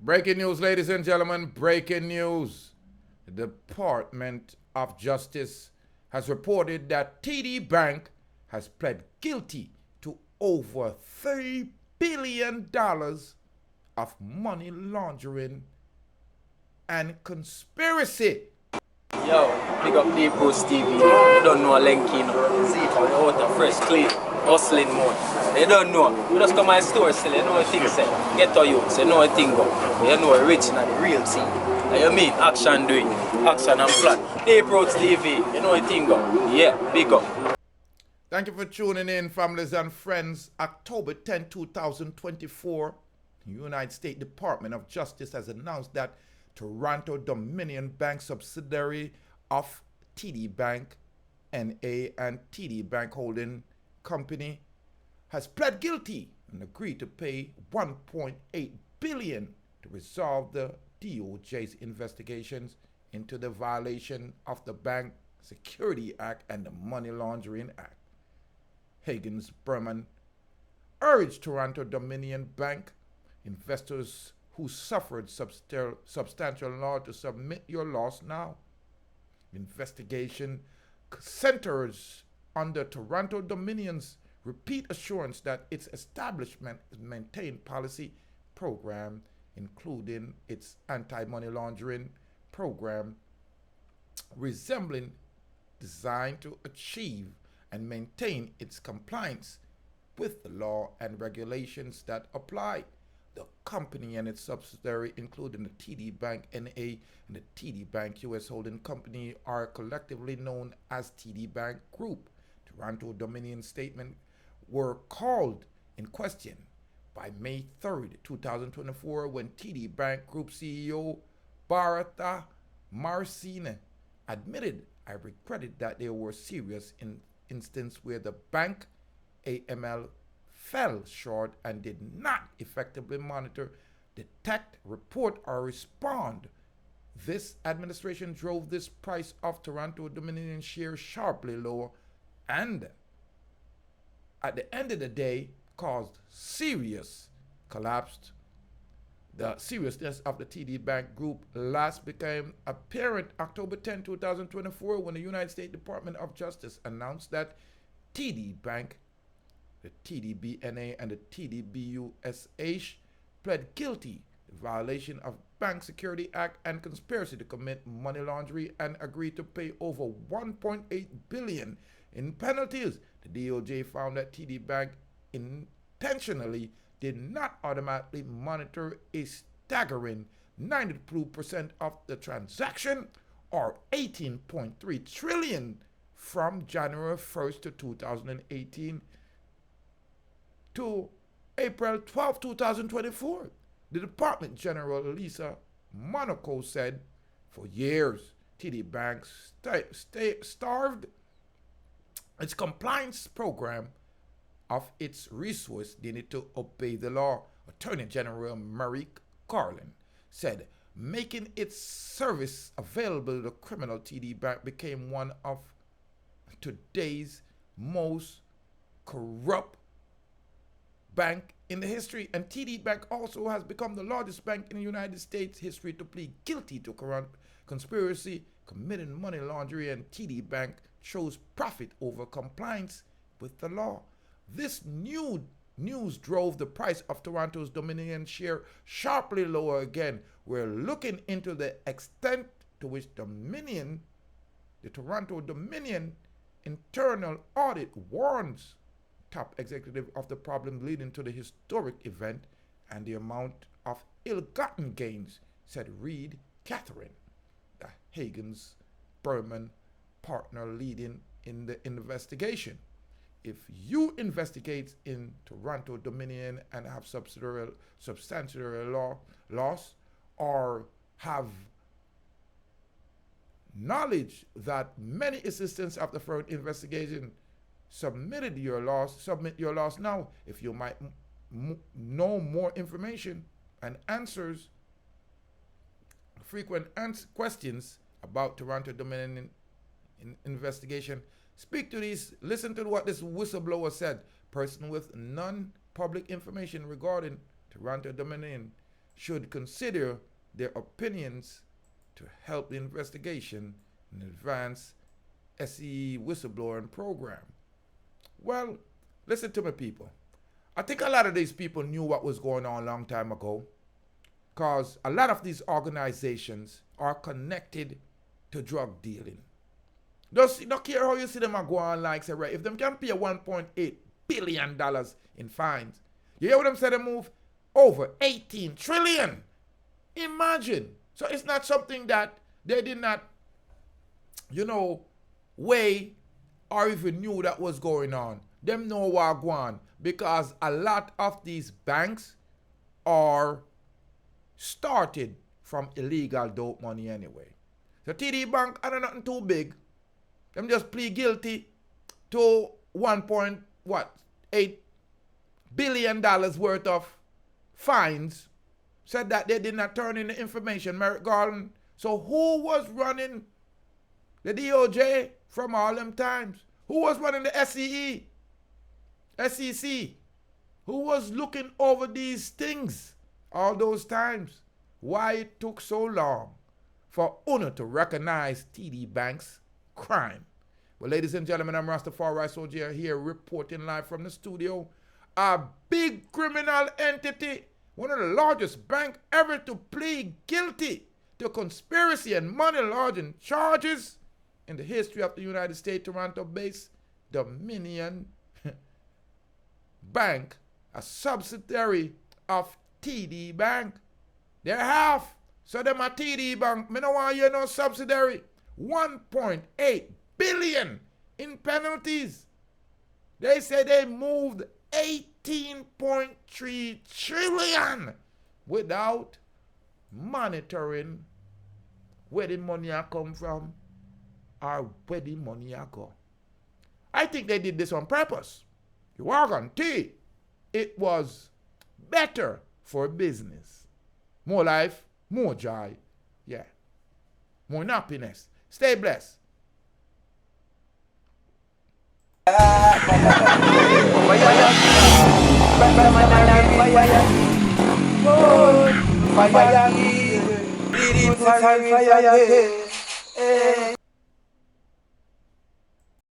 Breaking news, ladies and gentlemen, breaking news. The Department of Justice has reported that TD Bank has pled guilty to over $3 billion of money laundering and conspiracy. Yo, big up TDBUSH TV. You don't know Lenkino. See it out of fresh, clean, hustling mode. They don't know. You just come my store still, you know what things say. Get to you, you know what thing go. You know original, the real thing. And you mean action doing, action and plan. TDBUSH TV, you know what thing go. Yeah, big up. Thank you for tuning in, families and friends. October 10, 2024, the United States Department of Justice has announced that Toronto Dominion Bank subsidiary of TD Bank N.A. and TD Bank Holding Company has pled guilty and agreed to pay $1.8 billion to resolve the DOJ's investigations into the violation of the Bank Security Act and the Money Laundering Act. Higgins Berman urged Toronto Dominion Bank investors who suffered substantial loss to submit your loss now. Investigation centers on the Toronto Dominion's repeat assurance that its establishment has maintained policy program, including its anti-money laundering program, resembling designed to achieve and maintain its compliance with the law and regulations that apply. The company and its subsidiary, including the TD Bank N.A. and the TD Bank U.S. Holding Company, are collectively known as TD Bank Group. Toronto Dominion statement were called in question by May 3rd, 2024, when TD Bank Group CEO Bharat Masrani admitted, "I regretted that there were serious instances where the bank AML fell short and did not effectively monitor, detect, report, or respond. This administration drove this price of Toronto Dominion shares sharply lower and at the end of the day caused serious collapse. The seriousness of the TD Bank Group last became apparent October 10, 2024, when the United States Department of Justice announced that TD Bank, the TDBNA, and the TDBUSH pled guilty to violation of Bank Security Act and conspiracy to commit money laundering and agreed to pay over $1.8 billion in penalties. The DOJ found that TD Bank intentionally did not automatically monitor a staggering 92% of the transaction, or 18.3 trillion from January 1st to 2018 to April 12, 2024. The Department General Lisa Monaco said, for years, TD Bank starved its compliance program of its resource needed to obey the law. Attorney General Merrick Garland said, making its service available to criminal, TD Bank became one of today's most corrupt bank in the history, and TD Bank also has become the largest bank in the United States history to plead guilty to conspiracy, committing money laundering, and TD Bank chose profit over compliance with the law. This new news drove the price of Toronto's Dominion share sharply lower again. We're looking into the extent to which the Toronto Dominion internal audit warns top executive of the problem leading to the historic event and the amount of ill-gotten gains, said Reed Catherine, the Higgins Berman partner leading in the investigation. If you investigate in Toronto Dominion and have substantial loss, or have knowledge that many assistants of the firm investigation submit your loss now. If you might know more information and answers frequent questions about Toronto Dominion investigation, speak to these, listen to what this whistleblower said. Person with non-public information regarding Toronto Dominion should consider their opinions to help the investigation and advance SE whistleblowing program. Well, listen to me, people. I think a lot of these people knew what was going on a long time ago, because a lot of these organizations are connected to drug dealing. Just don't care how you see them go on, like say, right, if them can pay $1.8 billion in fines, you hear what I'm saying? They move over 18 trillion. Imagine. So it's not something that they did not, weigh or even knew that was going on. Them know what going on, because a lot of these banks are started from illegal dope money anyway. So TD Bank, I don't know, nothing too big. Them just plead guilty to $1.8 billion worth of fines. Said that they did not turn in the information, Merrick Garland. So who was running the DOJ from all them times? Who was running the SEC? Who was looking over these things all those times? Why it took so long for UNO to recognize TD Bank's crime? Well, ladies and gentlemen, I'm Rastafari Soldier here reporting live from the studio. A big criminal entity, one of the largest banks ever to plead guilty to conspiracy and money laundering charges in the history of the United States, Toronto-based Dominion Bank, a subsidiary of TD Bank. They're half. So them a TD Bank. Me no want you no subsidiary. 1.8 billion in penalties. They say they moved 18.3 trillion without monitoring where the money a come from or where the money a go. I think they did this on purpose. You are guaranteed it was better for business. More life, more joy, yeah, more happiness. Stay blessed.